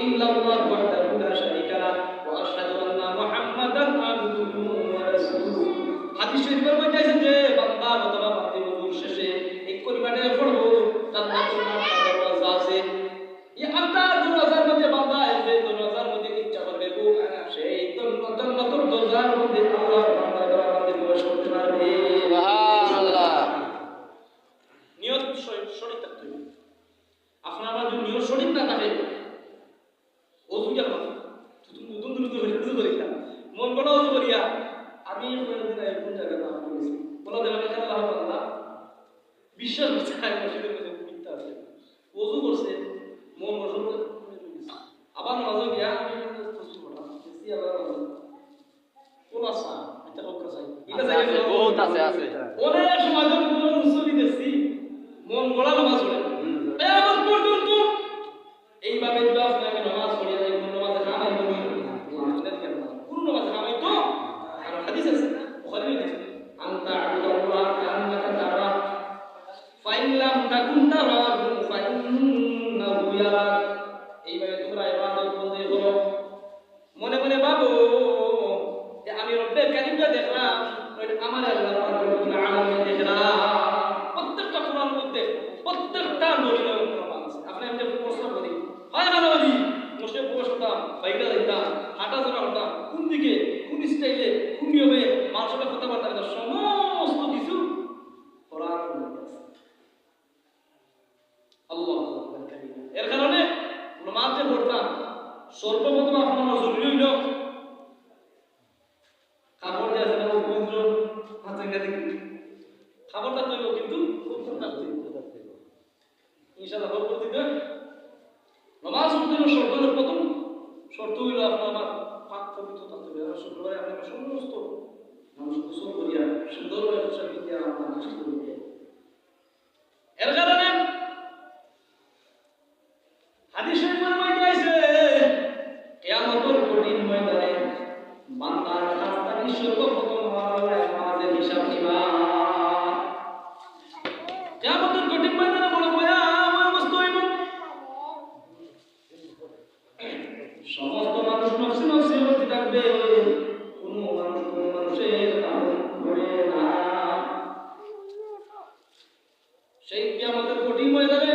ইল্লাল্লাহু ওয়াহদাহু লা শারীকা লাহু ওয়া আশহাদু আন্না মুহাম্মাদান আবদুহু ওয়া রাসূলুহু। হাদিস শরীফের মধ্যে আছে যে বান্দা অথবা বান্দী ওযুর শেষে এই কলিমাটা পড়বো, জান্নাতুল দরওয়াজা আছে। এই আল্লাহর দরওয়াজার মধ্যে বান্দা এই দরওয়াজার মধ্যে ইচ্ছা করবে গো, সেই জান্নাতুল দরওয়াজার মধ্যে আল্লাহর বান্দারা মধ্যে প্রবেশ করতে পারবে। সুবহানাল্লাহ। নিয়ত সঠিক থাকতে হবে। আপনার যদি নিয়ত সঠিক না থাকে, ওযু কেন তুমি করিয়া মন বড় ওযু করিয়া আমি কোন জায়গায় আপনি গেছি বলা দেওয়া আল্লাহ তাআলা বিশ্বাস করছে মসজিদের মধ্যে মিথ্যা আছে, ওযু করছে মন বসল আবার নামাজে গিয়া আমি প্রস্তুত হলাম সি আল্লাহ কোন আসা মিথ্যা কথা চাই এটা জায়গা বহুত আছে অনেক সময় যখন কোন মুসল্লি দেখছি মন গড়া নামাজ পড়ে এমন পর্যন্ত এইভাবে দোয়া করে আমি নামাজ পড়ি না, কোন নামাজে খামাই বলি কোন নামাজে খামাই তো আর হাদিস আছে বুখারী আছে আনতা আল্লাহ কান্নাকা তারা ফাইন লাম তাকুন তারাহু ফাইন্নাহু ইয়ারাক। এইভাবে তোমরা ইবাদত বন্দী করো, মনে মনে ভাবো যে আমি রব্বে কারীমকে দেখলাম, আমার আল্লাহ রাব্বুল আলামিন দেখলাম। প্রত্যেকটা কোরআন মধ্যে প্রত্যেকটা নবীর প্রমাণ আছে। আপনি আমি যে প্রশ্ন করি হয় মানবী মসজিদে প্রবেশ করতাম, বাইরে যাইতাম, হাঁটাচলা করতাম, কোন দিকে কোন স্টাইলে কোন নিয়মে মানুষের কথাবার্তা করতাম, সমস্ত কিছু কোরআন মধ্যে আছে। আল্লাহ এর কারণে নামাজ যে পড়তাম সর্বপ্রথম আপনার জরুরি হইল খাবার যে আছে না পবিত্র হাতে দেখি খাবারটা তৈরি কিন্তু ইনশাআল্লাহ পরবর্তীতে নামাজ পড়তে শর্ত হলো, প্রথম শর্ত হইল আপনার পাক পবিত্র থাকতে হবে। শুক্রবারে আপনার সমস্ত মানুষ গোসল করিয়া সুন্দরভাবে পোশাক দিয়ে আপনার নামাজ পড়বে। এর কারণে হাদিসের মধ্যে আছে কিয়ামতের কঠিন ময়দানে বান্দার কাজটাকে সর্বপ্রথম হবে নামাজের হিসাব নিবা। কিয়ামতের কঠিন ময়দানে বড় ভয়াবহ অবস্থা হইব, সমস্ত মানুষ নফসি নফসি হতে থাকবে, কোন মানুষের কারণ হবে না। সেই কিয়ামতের কঠিন ময়দানে